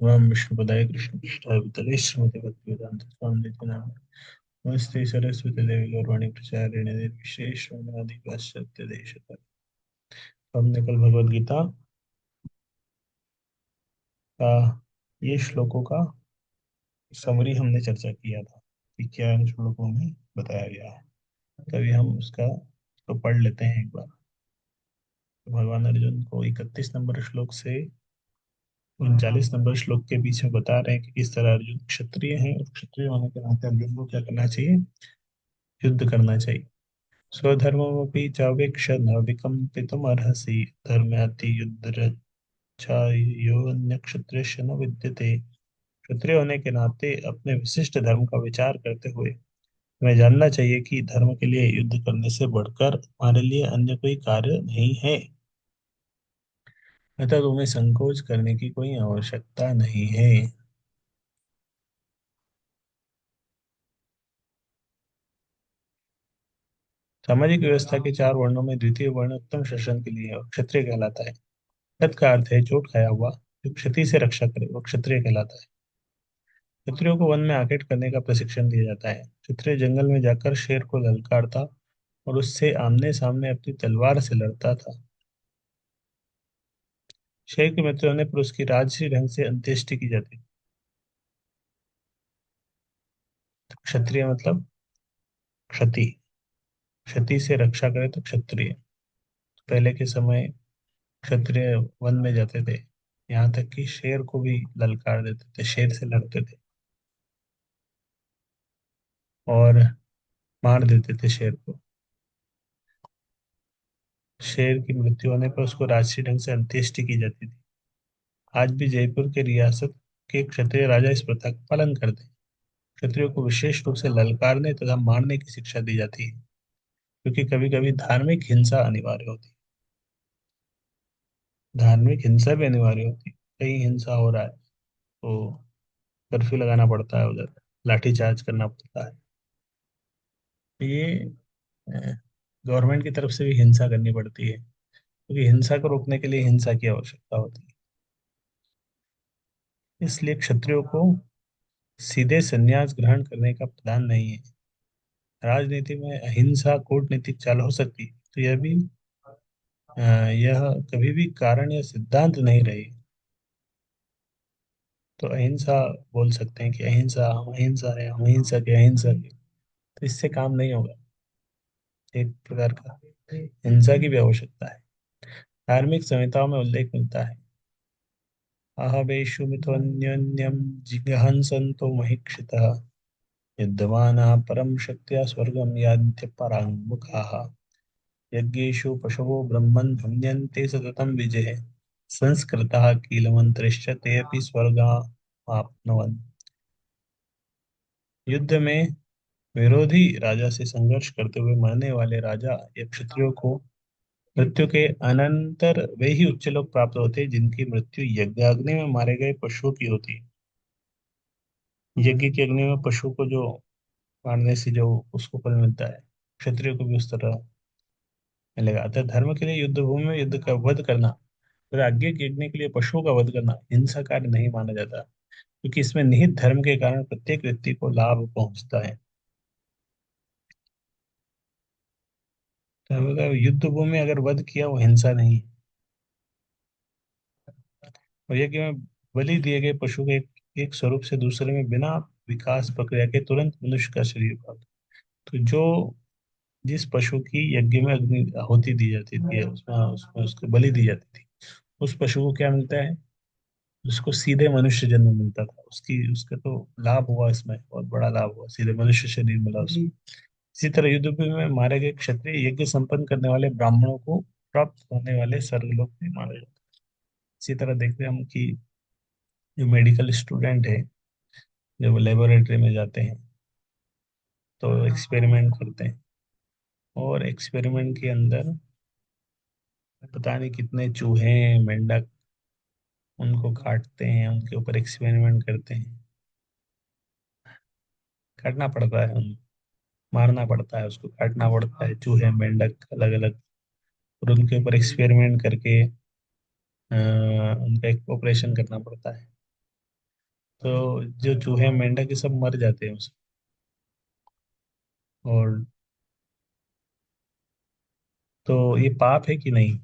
ओम विष्णुपदाय कृष्णपृष्ठाय भूतले श्रीमते भक्तिवेदांत स्वामी नाम नमस्ते सरस्वती देवी गौरवाणी प्रचारिणे निर्विशेष शून्यवादी पाश्चात्य देशतः। हमने कल भगवद गीता का ये श्लोकों का समरी हमने चर्चा किया था कि क्या इन श्लोकों में बताया गया है। तभी हम उसका तो पढ़ लेते हैं एक बार। तो भगवान अर्जुन को 31 नंबर श्लोक से 39 नंबर श्लोक के बीच में बता रहे हैं कि किस तरह अर्जुन क्षत्रिय हैं और क्षत्रिय होने के नाते अर्जुन को क्या करना चाहिए, युद्ध करना चाहिए। स्वधर्ममपि चावेक्ष न विकम्पितुमर्हसि धर्म्याति युद्धरक्षायो क्षत्रियस्य न विद्यते। क्षत्रिय होने के नाते अपने विशिष्ट धर्म का विचार करते हुए हमें जानना चाहिए कि धर्म के लिए युद्ध करने से बढ़कर हमारे लिए अन्य कोई कार्य नहीं है। अतः तुम्हें संकोच करने की कोई आवश्यकता नहीं है। सामाजिक व्यवस्था के चार वर्णों में द्वितीय वर्ण उत्तम शासन के लिए है और क्षत्रिय कहलाता है। तत् का अर्थ है चोट खाया हुआ, जो क्षति से रक्षा करे वो क्षत्रिय कहलाता है। क्षत्रियों को वन में आकेट करने का प्रशिक्षण दिया जाता है। क्षत्रिय जंगल में जाकर शेर को ललकारता और उससे आमने सामने अपनी तलवार से लड़ता था। शेर की मृत्यु होने पर उसकी राजसी ढंग से अंत्येष्टि की जाती थी। क्षत्रिय मतलब क्षति, क्षति से रक्षा करे तो क्षत्रिय। पहले के समय क्षत्रिय वन में जाते थे, यहाँ तक कि शेर को भी ललकार देते थे, शेर से लड़ते थे और मार देते थे शेर को। शेर की मृत्यु होने पर उसको राजसी ढंग से अंत्येष्टि की जाती थी। आज भी जयपुर के रियासत के क्षत्रिय राजा इस प्रथा का पालन करते हैं। क्षत्रियों को विशेष रूप से ललकारने तथा मारने की शिक्षा दी जाती है, क्योंकि कभी कभी धार्मिक हिंसा अनिवार्य होती है। धार्मिक हिंसा भी अनिवार्य होती है, कहीं हिंसा हो रहा है तो कर्फ्यू लगाना पड़ता है, उधर लाठीचार्ज करना पड़ता है। ये गवर्नमेंट की तरफ से भी हिंसा करनी पड़ती है, क्योंकि हिंसा को रोकने के लिए हिंसा की आवश्यकता होती है। इसलिए क्षत्रियों को सीधे संन्यास ग्रहण करने का प्रदान नहीं है। राजनीति में अहिंसा कूटनीतिक चाल हो सकती है, तो यह कभी भी कारण या सिद्धांत नहीं रही। तो अहिंसा बोल सकते हैं कि अहिंसा, हम अहिंसा है, हम अहिंसा के अहिंसा के, तो इससे काम नहीं होगा। एक प्रकार का हिंसा की भी आवश्यकता है। धार्मिक संहिताओं में उल्लेख मिलता है, आह मिथोन्योन्यम जिघंसन्तो महिक्षितः युद्धमानः परम शक्त्या स्वर्गं यान्ति पराङ्मुखाः यज्ञेषु पशवो ब्रह्मन् हन्यन्ते सततं विजये संस्कृतः कीलमन्त्रश्च ते अपि स्वर्गमाप्नुवन्। युद्ध में विरोधी राजा से संघर्ष करते हुए मरने वाले राजा या क्षत्रियो को मृत्यु के अनंतर वे ही उच्च लोक प्राप्त होते हैं जिनकी मृत्यु यज्ञाग्नि में मारे गए पशुओं की होती है। यज्ञ की अग्नि में पशु को जो मारने से जो उसको फल मिलता है, क्षत्रियो को भी उस तरह मिलेगा। अतः धर्म के लिए युद्ध भूमि में युद्ध का वध करना और आज्ञा के यज्ञ के लिए पशुओं का वध करना हिंसा कार्य नहीं माना जाता, क्योंकि इसमें निहित धर्म के कारण प्रत्येक व्यक्ति को लाभ पहुंचता है। तो अगर युद्ध भूमि में अगर वध किया वो हिंसा नहीं है। और यज्ञ में बलि दिए गए पशु के एक स्वरूप से दूसरे में बिना विकास प्रक्रिया के तुरंत मनुष्य का शरीर प्राप्त। तो जो जिस पशु की यज्ञ में अग्नि आहुति दी जाती थी, उसमें उसको बलि दी जाती थी, उस पशु को क्या मिलता है, उसको सीधे मनुष्य जन्म मिलता था। उसकी उसका तो लाभ हुआ, इसमें बहुत बड़ा लाभ हुआ, सीधे मनुष्य शरीर मिला उसको। इसी तरह युद्ध में मारे गए क्षत्रिय यज्ञ संपन्न करने वाले ब्राह्मणों को प्राप्त होने वाले स्वर्गलोक भी माना जाता है। इसी तरह देखते हैं हम कि जो मेडिकल स्टूडेंट है, जब लेबोरेटरी में जाते हैं तो एक्सपेरिमेंट करते हैं, और एक्सपेरिमेंट के अंदर पता नहीं कितने चूहे मेंढक, उनको काटते हैं, उनके ऊपर एक्सपेरिमेंट करते हैं। काटना पड़ता है उनको, मारना पड़ता है, उसको काटना पड़ता है, चूहे मेंढक अलग अलग, और उनके ऊपर एक्सपेरिमेंट करके उनका एक ऑपरेशन करना पड़ता है। तो जो चूहे मेंढक ये सब मर जाते हैं उसमें। और तो ये पाप है कि नहीं,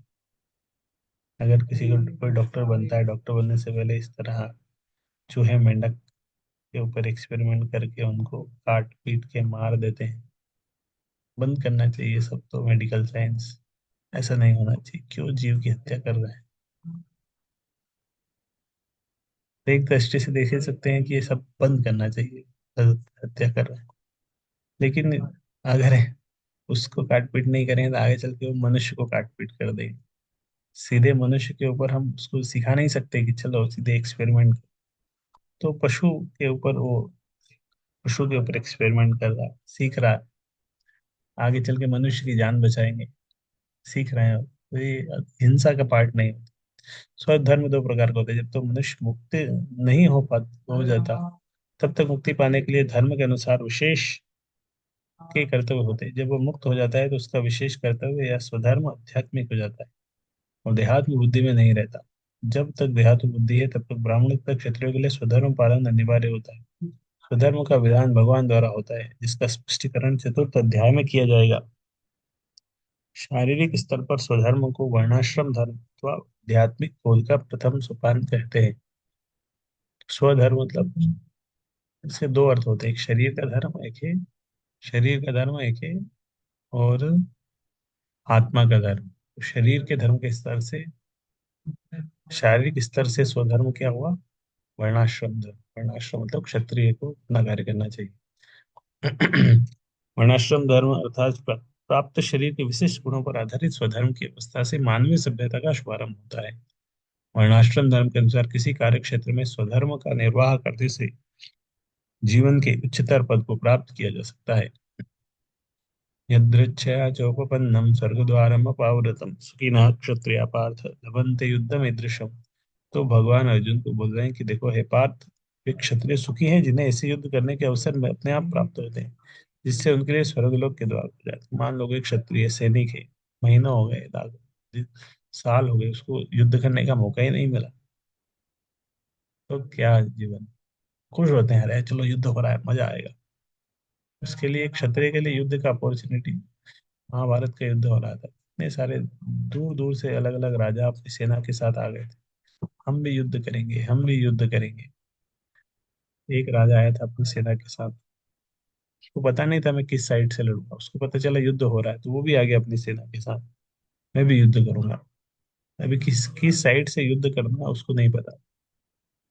अगर किसी को कोई डॉक्टर बनता है, डॉक्टर बनने से पहले इस तरह चूहे मेंढक के ऊपर एक्सपेरिमेंट करके उनको काट पीट के मार देते हैं। बंद करना चाहिए सब तो, मेडिकल साइंस। ऐसा नहीं होना चाहिए, क्यों जीव की हत्या कर रहे हैं। तो एक दृष्टि से देख ही सकते हैं कि ये सब बंद करना चाहिए, हत्या कर रहे हैं। लेकिन अगर उसको काट पीट नहीं करें तो आगे चल के वो मनुष्य को काट पीट कर देंगे। सीधे मनुष्य के ऊपर हम उसको सिखा नहीं सकते कि चलो सीधे एक्सपेरिमेंट। तो पशु के ऊपर वो, पशु के ऊपर एक्सपेरिमेंट कर रहा है, सीख रहा है, आगे चल के मनुष्य की जान बचाएंगे, सीख रहे हैं। तो ये हिंसा का पार्ट नहीं होता। स्वस्थ धर्म दो प्रकार का होता है। जब तो मनुष्य मुक्त नहीं हो जाता, तब तक मुक्ति पाने के लिए धर्म के अनुसार विशेष के कर्तव्य होते हैं। जब वो मुक्त हो जाता है तो उसका विशेष कर्तव्य या स्वधर्म आध्यात्मिक हो जाता है, और देहात्म बुद्धि में नहीं रहता। जब तक देहात्म बुद्धि है तब तक ब्राह्मण तक क्षत्रियों के लिए स्वधर्म पालन अनिवार्य होता है। स्वधर्म का विधान भगवान द्वारा होता है, जिसका स्पष्टीकरण चतुर्थ अध्याय में किया जाएगा। शारीरिक स्तर पर स्वधर्म को वर्णाश्रम धर्म अथवा आध्यात्मिक बोध का प्रथम सोपान कहते हैं। स्वधर्म मतलब, इसके दो अर्थ होते हैं, एक शरीर का धर्म एक है, शरीर का धर्म एक है, और आत्मा का धर्म। तो शरीर के धर्म के स्तर से, शारीरिक स्तर से स्वधर्म क्या हुआ, वर्णाश्रम धर्म। वर्णाश्रम मतलब क्षत्रिय को अपना कार्य करना चाहिए। वर्णाश्रम धर्म अर्थात प्राप्त शरीर के विशिष्ट गुणों पर आधारित स्वधर्म की अवस्था से मानवीय सभ्यता का शुभारंभ होता है। वर्णाश्रम धर्म के अनुसार किसी कार्य क्षेत्र में स्वधर्म का निर्वाह करने से जीवन के उच्चतर पद को प्राप्त किया जा सकता है। यदृच्छया चोपपन्नम स्वर्गद्वारम अपावृतम सुखिनः क्षत्रिया पार्थ लभन्ते युद्धम ईदृशम। तो भगवान अर्जुन को बोल रहे हैं कि देखो हे पार्थ, वे क्षत्रिय सुखी हैं जिन्हें ऐसे युद्ध करने के अवसर में अपने आप प्राप्त होते हैं, जिससे उनके लिए स्वर्गलोक के द्वार खुल जाते हैं। मान लो कि क्षत्रिय सैनिक है, महीनों हो गए, साल हो गए, उसको युद्ध करने का मौका ही नहीं मिला, तो क्या जीवन, खुश होते हैं, अरे चलो युद्ध हो रहा है मजा आएगा। उसके लिए क्षत्रिय के लिए युद्ध का अपॉर्चुनिटी, महाभारत का युद्ध हो रहा था, इतने सारे दूर दूर से अलग अलग राजा अपनी सेना के साथ आ गए थे, हम भी युद्ध करेंगे, हम भी युद्ध करेंगे। एक राजा आया था अपनी सेना के साथ, उसको पता नहीं था मैं किस साइड से लड़ूंगा, उसको पता चला युद्ध हो रहा है तो वो भी आ गया अपनी सेना के साथ, मैं भी युद्ध करूंगा। अभी किस किस साइड से युद्ध करना उसको नहीं पता।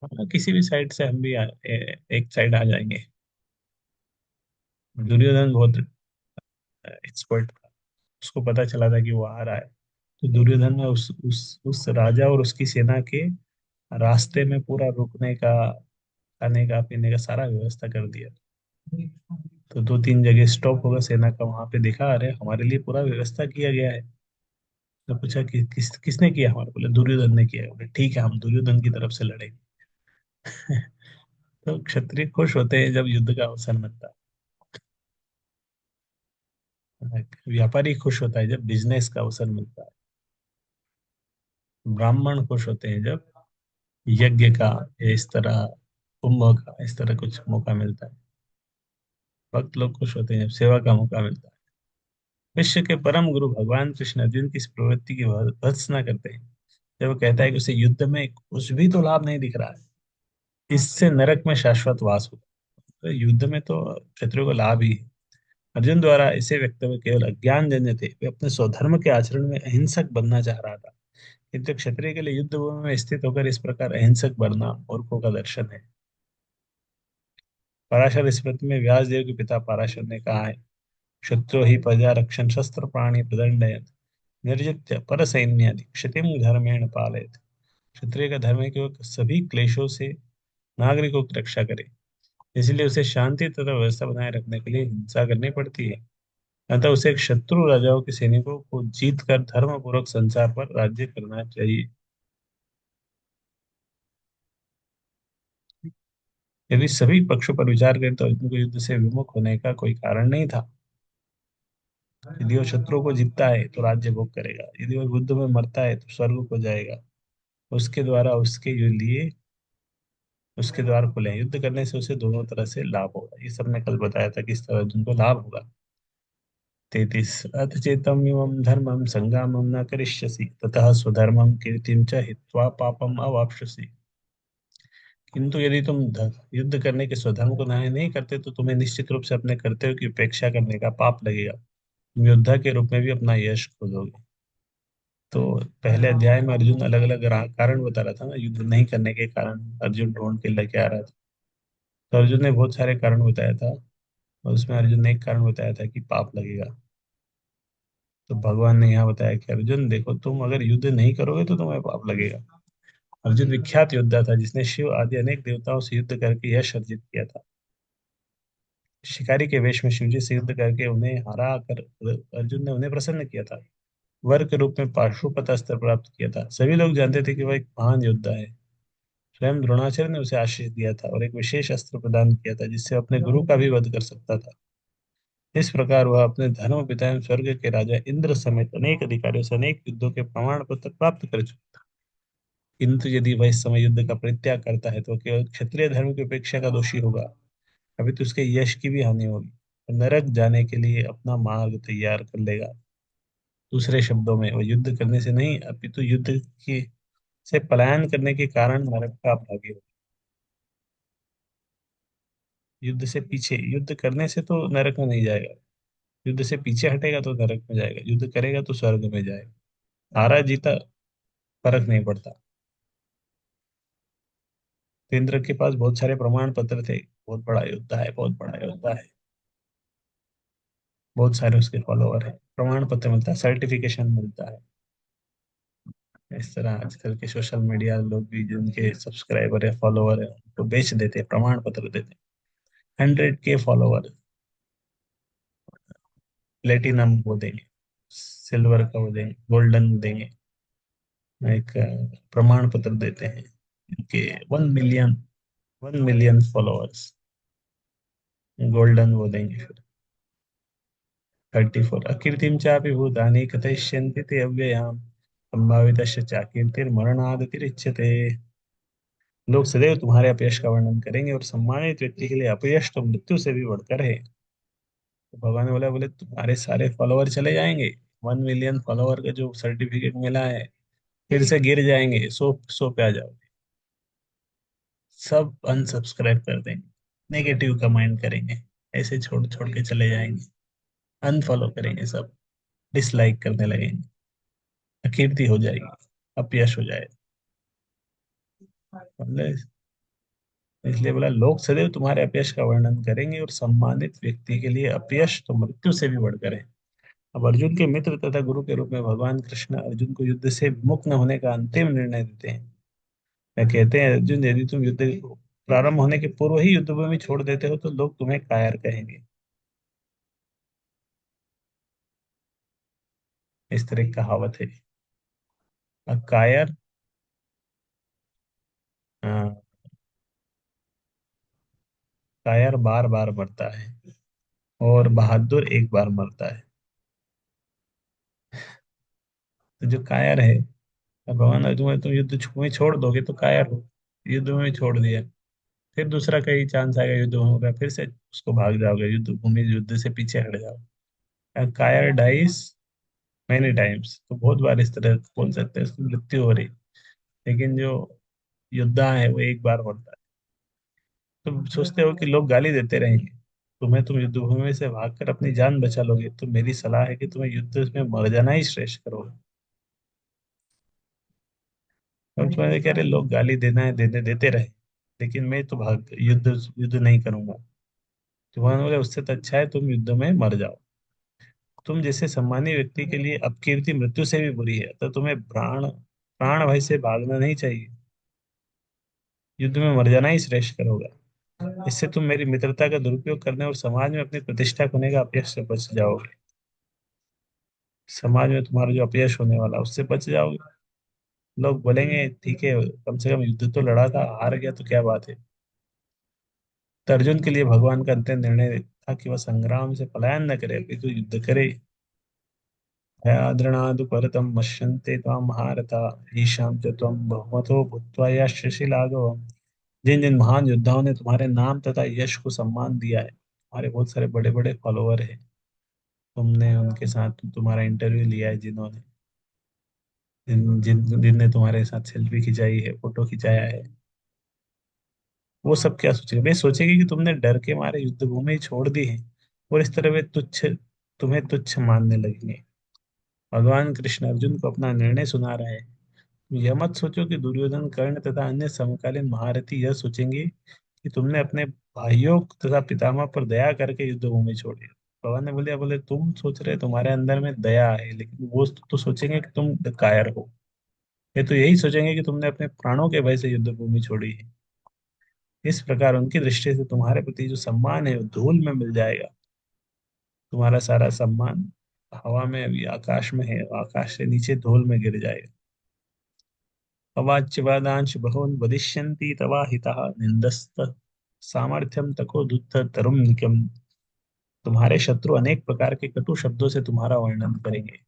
हाँ, किसी भी साइड से हम भी एक साइड आ जाएंगे। दुर्योधन बहुत एक्सपर्ट था, उसको पता चला था कि वो आ रहा है, तो दुर्योधन ने उस राजा और उसकी सेना के रास्ते में पूरा रुकने का, खाने का पीने का सारा व्यवस्था कर दिया। तो दो तीन जगह स्टॉप होगा सेना का, वहां पे देखा, अरे हमारे लिए पूरा व्यवस्था किया गया है। तो पूछा कि किसने किया, हमारे बोले दुर्योधन ने किया है। बोले ठीक है, हम दुर्योधन की तरफ से लड़ेंगे। तो क्षत्रिय खुश होते हैं जब युद्ध का अवसर मिलता है, व्यापारी खुश होता है जब बिजनेस का अवसर मिलता है, ब्राह्मण खुश होते हैं जब यज्ञ का, या इस तरह कुंभ का, इस तरह कुछ मौका मिलता है। भक्त लोग खुश होते हैं जब सेवा का मौका मिलता है। विश्व के परम गुरु भगवान कृष्ण अर्जुन की इस प्रवृत्ति की भर्त्सना करते हैं, जब वो कहता है कि उसे युद्ध में कुछ भी तो लाभ नहीं दिख रहा है, इससे नरक में शाश्वत वास होगा। तो युद्ध में तो क्षत्रियो को लाभ ही है। अर्जुन द्वारा ऐसे वक्तव्य केवल अज्ञान जन्य थे, वे अपने स्वधर्म के आचरण में अहिंसक बनना चाह रहा था। किंतु क्षत्रिय के लिए युद्ध भूमि में स्थित होकर इस प्रकार अहिंसक बनना मूर्खों का दर्शन है। पराशर स्मृति में व्यास देव के पिता पराशर ने कहा है, शत्रु ही प्रजा रक्षण शस्त्र प्राणी प्रदंडयत निर्जित्य पर सैन्यादि क्षतिम धर्मेण पालयत। क्षत्रिय का धर्म है कि वह सभी क्लेशों से नागरिकों की रक्षा करे, इसलिए उसे शांति तथा व्यवस्था बनाए रखने के लिए हिंसा करनी पड़ती है। अतः उसे शत्रु राजाओं के सैनिकों को जीत कर धर्म पूर्वक संसार पर राज्य करना चाहिए। यदि सभी पक्षों पर विचार करें तो अर्जुन को युद्ध से विमुख होने का कोई कारण नहीं था। यदि वो शत्रुओं को जीतता है तो राज्य भोग करेगा, यदि वो युद्ध में मरता है तो स्वर्ग को जाएगा। उसके द्वारा उसके लिए उसके द्वार खुले हैं, युद्ध करने से उसे दोनों तरह से लाभ होगा। ये सब मैं कल बताया था किस तरह अर्जुन को लाभ होगा। 33, अथ चेतम इमं धर्मं संग्रामं न करिष्यसि ततः स्वधर्मं कीर्तिं च हित्वा पापम अवाप्स्यसि। किंतु यदि तुम युद्ध करने के स्वधर्म को न्याय नहीं करते तो तुम्हें निश्चित रूप से अपने कर्तव्य की उपेक्षा करने का पाप लगेगा। तुम योद्धा के रूप में भी अपना यश खो दोगे। तो पहले अध्याय में अर्जुन अलग अलग कारण बता रहा था ना, युद्ध नहीं करने के कारण अर्जुन ढूंढ के लेके आ रहा था। तो अर्जुन ने बहुत सारे कारण बताया था, और उसमें अर्जुन ने एक कारण बताया था कि पाप लगेगा। तो भगवान ने यहाँ बताया कि अर्जुन देखो, तुम अगर युद्ध नहीं करोगे तो तुम्हें पाप लगेगा। अर्जुन विख्यात योद्धा था जिसने शिव आदि अनेक देवताओं से युद्ध करके यश अर्जित किया था। शिकारी के वेश में शिवजी से युद्ध करके उन्हें हरा कर अर्जुन ने उन्हें प्रसन्न किया था। वर के रूप में पाशुपत अस्त्र प्राप्त किया था। सभी लोग जानते थे कि वह एक महान योद्धा है। स्वयं द्रोणाचार्य ने उसे आशीष दिया था और एक विशेष अस्त्र प्रदान किया था जिससे अपने गुरु का भी वध कर सकता था। इस प्रकार वह अपने धर्म पिता एवं स्वर्ग के राजा इंद्र समेत अनेक अधिकारियों से अनेक युद्धों के प्रमाण पत्र प्राप्त कर चुका था। किंतु यदि वह इस समय युद्ध का परित्याग करता है तो केवल क्षत्रिय धर्म की उपेक्षा का दोषी होगा। अभी तो उसके यश की भी हानि होगी और नरक जाने के लिए अपना मार्ग तैयार कर लेगा। दूसरे शब्दों में वह युद्ध करने से नहीं अपितु युद्ध की से पलायन करने के कारण नरक का भागी होगा। युद्ध से पीछे, युद्ध करने से तो नरक में नहीं जाएगा। युद्ध से पीछे हटेगा तो नरक में जाएगा, युद्ध करेगा तो स्वर्ग में जाएगा। हारा जीता फर्क नहीं पड़ता। तो इंद्र के पास बहुत सारे प्रमाण पत्र थे, बहुत बड़ा योद्धा है, बहुत बड़ा योद्धा है, बहुत सारे उसके फॉलोअर है, प्रमाण पत्र मिलता है, सर्टिफिकेशन मिलता है। इस तरह आजकल के सोशल मीडिया लोग भी जिनके सब्सक्राइबर है, फॉलोअर है, उनको बेच देते हैं, प्रमाण पत्र देते हैं। 100K फॉलोअर, प्लेटिनम वो देंगे, सिल्वर का वो देंगे, गोल्डन देंगे, एक प्रमाण पत्र देते हैं। इनके 1 मिलियन, 1 मिलियन फॉलोअर्स, गोल्डन वो देंगे फिर। 34, अकीर्तिम चापि भूतानि कथयिष्यन्ति ते अव्ययाम् संभावितस्य च कीर्तिर्मरणादतिरिच्यते। लोग सदैव तुम्हारे अपयश का वर्णन करेंगे और सम्मानित व्यक्ति के लिए अपयश तो मृत्यु से भी बढ़कर है। तो भगवान ने बोला, बोले तुम्हारे सारे फॉलोवर चले जाएंगे, 1 मिलियन फॉलोवर का जो सर्टिफिकेट मिला है फिर से गिर जाएंगे, सौ सौ पे आ जाओगे, सब अनसब्सक्राइब कर देंगे, नेगेटिव कमेंट करेंगे, ऐसे छोड़ छोड़ के चले जाएंगे, अनफॉलो करेंगे सब, डिसलाइक करने लगेंगे, अकीर्ति हो जाएगी, अपयश हो जाएगा। मतलब इसलिए बोला, लोग सदैव तुम्हारे अपयश का वर्णन करेंगे और सम्मानित व्यक्ति के लिए अपयश तो मृत्यु से भी बढ़कर है। अब अर्जुन के मित्र तथा गुरु के रूप में भगवान कृष्ण अर्जुन को युद्ध से विमुख न होने का अंतिम निर्णय देते हैं। क्या कहते हैं, अर्जुन यदि तुम युद्ध प्रारंभ होने के पूर्व ही युद्ध भूमि छोड़ देते हो तो लोग तुम्हें कायर कहेंगे। इस तरह की कहावत है। अब कायर, हाँ, कायर बार बार मरता है और बहादुर एक बार मरता है। तो जो कायर है, अब भगवान अर्जुन में तुम युद्ध भूमि छोड़ दोगे तो कायर हो। युद्ध भूमि छोड़ दिया, फिर दूसरा कहीं चांस आएगा युद्ध भूमि का, फिर से उसको भाग जाओगे, युद्ध भूमि युद्ध से पीछे हट जाओ। कायर डाइस मेनी टाइम्स, तो बहुत बार इस तरह बोल सकते हैं उसकी मृत्यु हो रही। लेकिन जो योद्धा है वो एक बार मरता है। तुम सोचते हो कि लोग गाली देते रहेंगे तुम्हें, तुम युद्ध भूमि से भागकर अपनी जान बचा लोगे, तो मेरी सलाह है कि तुम्हें युद्ध में मर जाना ही श्रेष्ठ करोगे। अब तुम्हारे कह रहे लोग गाली देना है, देने देते रहे, लेकिन मैं तो भाग युद्ध युद्ध नहीं करूंगा। तुम्हारे बोले उससे तो अच्छा है तुम युद्ध में मर जाओ। तुम जैसे सम्मानीय व्यक्ति के लिए अपकीर्ति मृत्यु से भी बुरी है, तो तुम्हें प्राण प्राण भय से भागना नहीं चाहिए, युद्ध में मर जाना ही श्रेष्ठ करोगा। इससे तुम मेरी मित्रता का दुरुपयोग करने और समाज में अपनी प्रतिष्ठा खोने का अपयश से बच जाओगे। समाज में तुम्हारा जो अपयश होने वाला उससे बच जाओगे। लोग बोलेंगे ठीक है, कम से कम युद्ध तो लड़ा था, हार गया तो क्या बात है। तो अर्जुन के लिए भगवान का अंतिम निर्णय था कि वह संग्राम से पलायन न करे अपितु युद्ध करे। भयाद्रणादु परतम मश्यन्ते त्वां महारथा ईशां च त्वं बहुमतो भूत्वा यास्यसि लाघवम्। जिन जिन महान योद्धाओं ने तुम्हारे नाम तथा यश को सम्मान दिया है, तुम्हारे बहुत सारे बड़े बड़े फॉलोअर हैं, तुमने उनके साथ तुम्हारा इंटरव्यू लिया है, जिन्होंने जिन जिन जिनने तुम्हारे साथ सेल्फी खिंचाई है, फोटो खिंचाया है, वो सब क्या सोचेंगे? वे सोचेंगे कि तुमने डर के मारे युद्ध भूमि छोड़ दी है, और इस तरह वे तुम्हें तुच्छ मानने लगेंगे। भगवान कृष्ण अर्जुन को अपना निर्णय सुना रहा है। यह मत सोचो कि दुर्योधन, कर्ण तथा अन्य समकालीन महारथी यह सोचेंगे कि तुमने अपने भाइयों तथा पितामह पर दया करके युद्ध भूमि छोड़ी। भगवान ने बोले बोले तुम सोच रहे तुम्हारे अंदर में दया है, लेकिन वो तो सोचेंगे कि तुम कायर हो। ये तो यही सोचेंगे कि तुमने अपने प्राणों के भय से युद्ध भूमि छोड़ी है। इस प्रकार उनकी दृष्टि से तुम्हारे प्रति जो सम्मान है वो धूल में मिल जाएगा। तुम्हारा सारा सम्मान हवा में, अभी आकाश में है, आकाश से नीचे धूल में गिर जाएगा। अवाच्यवादांश बहून् वदिष्यन्ति तवा हितः निन्दस्त सामर्थ्यम तको दुत्थ तरुम निकम। तुम्हारे शत्रु अनेक प्रकार के कटु शब्दों से तुम्हारा वर्णन करेंगे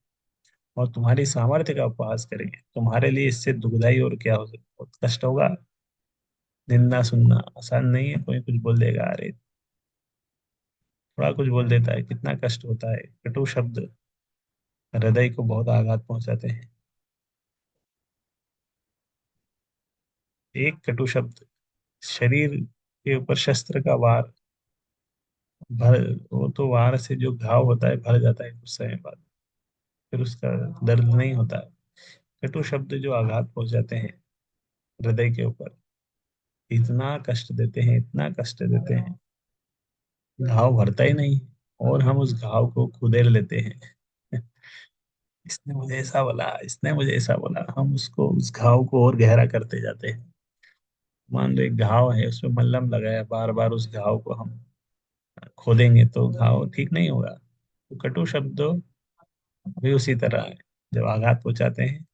और तुम्हारी सामर्थ्य का उपहास करेंगे। तुम्हारे लिए इससे दुखदाई और क्या हो सकता, बहुत कष्ट होगा। निंदा सुनना आसान नहीं है। कोई कुछ बोल देगा, अरे थोड़ा कुछ बोल देता है, कितना कष्ट होता है। कटु शब्द हृदय को बहुत आघात पहुंचाते हैं। एक कटु शब्द शरीर के ऊपर शस्त्र का वार भर, वो तो वार से जो घाव होता है भर जाता है कुछ समय बाद, फिर उसका दर्द नहीं होता है। कटु शब्द जो आघात पहुंचाते हैं हृदय के ऊपर, इतना कष्ट देते हैं, इतना कष्ट देते हैं, घाव भरता ही नहीं, और हम उस घाव को खुदेर लेते हैं। इसने मुझे ऐसा बोला, इसने मुझे ऐसा बोला, हम उसको, उस घाव को और गहरा करते जाते हैं। मान लो एक घाव है, उसमें मल्लम लगाया, बार बार उस घाव को हम खोदेंगे तो घाव ठीक नहीं होगा। तो कटु शब्द भी उसी तरह है, जब आघात पहुंचाते हैं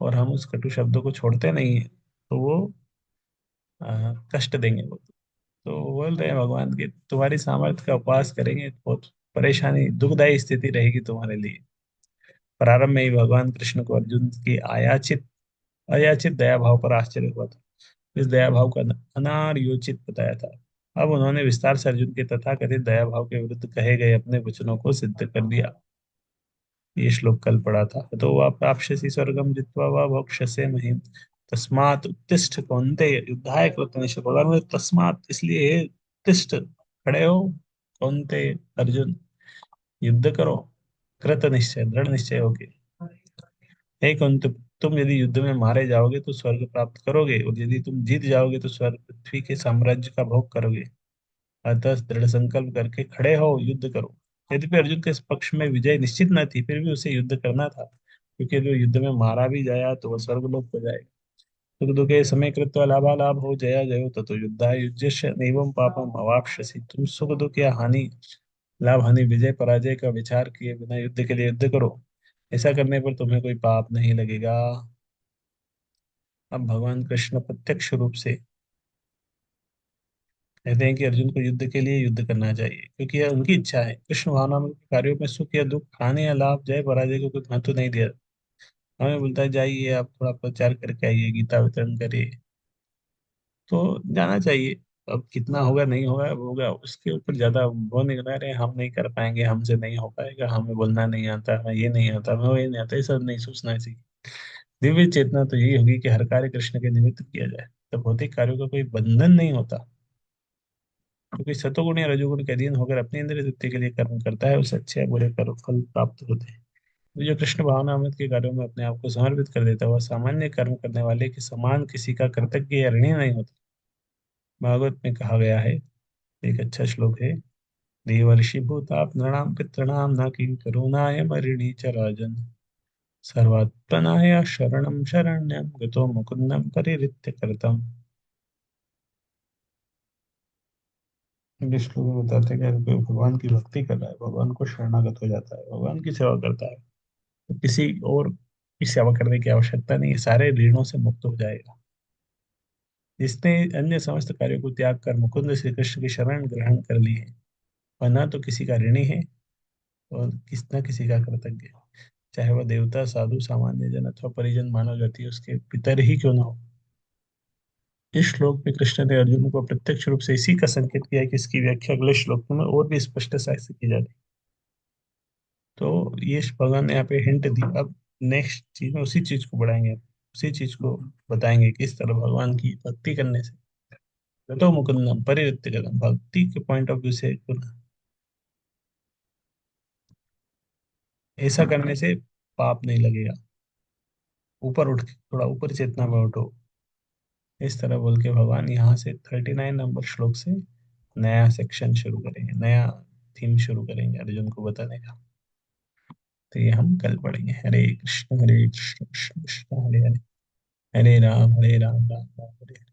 और हम उस कटु शब्दों को छोड़ते नहीं है, तो वो कष्ट देंगे वो। तो बोल रहे हैं भगवान की तुम्हारी सामर्थ्य का उपवास करेंगे तो बहुत परेशानी, दुखदायी स्थिति रहेगी तुम्हारे लिए। प्रारंभ में ही भगवान कृष्ण को अर्जुन की अयाचित दया भाव पर आश्चर्य हुआ था। इस दया भाव का अनार्योचित बताया था। अब उन्होंने विस्तार से अर्जुन के तथाकथित दया भाव के विरुद्ध कहे गए अपने वचनों को सिद्ध कर दिया। ये श्लोक कल पढ़ा था। तो वा प्राप्स्यसि स्वर्गम जित्वा वा भोक्ष्यसे महीम, तस्मात् उत्तिष्ठ कौन्तेय युद्धाय कृतनिश्चय। भगवान बोले तस्मात्, इसलिए हे उत्तिष्ठ, खड़े हो, कौन्तेय अर्जुन, युद्ध करो, कृत निश्चय, दृढ़ निश्चय होके। हे कौन्त, तुम यदि युद्ध में मारे जाओगे तो स्वर्ग प्राप्त करोगे, और यदि तुम जीत जाओगे तो स्वर्ग पृथ्वी के साम्राज्य का भोग करोगे। अतः दृढ़ संकल्प करके खड़े हो, युद्ध करो। यद्यपि अर्जुन के इस पक्ष में विजय निश्चित न थी, फिर भी उसे युद्ध करना था, क्योंकि जो युद्ध में मारा भी जाया तो वह स्वर्गलोक हो जाएगा। सुख दुखे समय कृत्वा लाभालाभ हो जया जयो ततो युद्धाय युज्यस्य नैवं पापम अवाप्स्यसि। तुम सुख दुख या हानि, लाभ हानि, विजय पराजय का विचार किए बिना युद्ध के लिए युद्ध करो। ऐसा करने पर तुम्हें कोई पाप नहीं लगेगा। अब भगवान कृष्ण प्रत्यक्ष रूप से कहते हैं कि अर्जुन को युद्ध के लिए युद्ध करना चाहिए, क्योंकि यह उनकी इच्छा है। कृष्ण भावनात्मक कार्यों में सुख या दुख, खाने या लाभ, जय पराजय को कोई महत्व नहीं दिया। हमें बोलता है जाइए आप थोड़ा प्रचार करके आइए, गीता वितरण करिए, तो जाना चाहिए। अब कितना होगा नहीं होगा, अब होगा, उसके ऊपर ज्यादा वो नहीं करना। रहे हम नहीं कर पाएंगे, हमसे नहीं हो पाएगा, हमें बोलना नहीं आता, हमें ये नहीं आता, हमें वो ये नहीं आता, ये सब नहीं सोचना चाहिए। दिव्य चेतना तो यही होगी कि हर कार्य कृष्ण के निमित्त किया जाए, तो भौतिक कार्यों का कोई बंधन नहीं होता। क्योंकि सतोगुण या रजोगुण के अधीन होकर अपनी इंद्रिय तृप्ति के लिए कर्म करता है, उसे अच्छे या बुरे कर्म फल प्राप्त होते हैं। तो जो कृष्ण भावना अमृत के कार्यों में अपने आप को समर्पित कर देता है, वह सामान्य कर्म करने वाले के समान किसी का कृतज्ञ या ऋणी नहीं होता। भागवत में कहा गया है, एक अच्छा श्लोक है, देवर्षि भूताप नृणाम पितृणाम न किं करुणाय मरिणी च राजन, सर्वात्मनाय शरणम शरण्यम गतो मुकुंदम परिहृत्य करतम। विष्णु भी बताते हैं कि अगर कोई भगवान की भक्ति कर रहा है, भगवान को शरणागत हो जाता है, भगवान की सेवा करता है, तो किसी और की सेवा करने की आवश्यकता नहीं है, सारे ऋणों से मुक्त हो जाएगा। जिसने अन्य समस्त कार्यों को त्याग कर मुकुंद श्री कृष्ण की शरण ग्रहण कर ली है, वह न तो किसी का ऋणी है और न किसी का कृतज्ञ, चाहे वह देवता, साधु, सामान्य जन अथवा परिजन मानव जाति उसके पितर ही क्यों ना हो। इस श्लोक में कृष्ण ने अर्जुन को प्रत्यक्ष रूप से इसी का संकेत किया है कि इसकी व्याख्या अगले श्लोक में और भी स्पष्टता से की जाती है। तो ये भगवान ने यहाँ पे हिंट दी। अब नेक्स्ट चीज में उसी चीज को बढ़ाएंगे, उसी चीज को बताएंगे कि इस तरह भगवान की भक्ति करने से, तो मुकुंदम परिवृत्त कदम, भक्ति के पॉइंट ऑफ व्यू से ऐसा करने से पाप नहीं लगेगा। ऊपर उठ के थोड़ा ऊपर चेतना में उठो, इस तरह बोल के भगवान यहाँ से 39 नंबर श्लोक से नया सेक्शन शुरू करेंगे, नया थीम शुरू करेंगे अर्जुन को बताने का। तो ये हम कल पढ़ेंगे। हरे कृष्ण कृष्ण कृष्ण हरे हरे, हरे राम राम राम हरे हरे।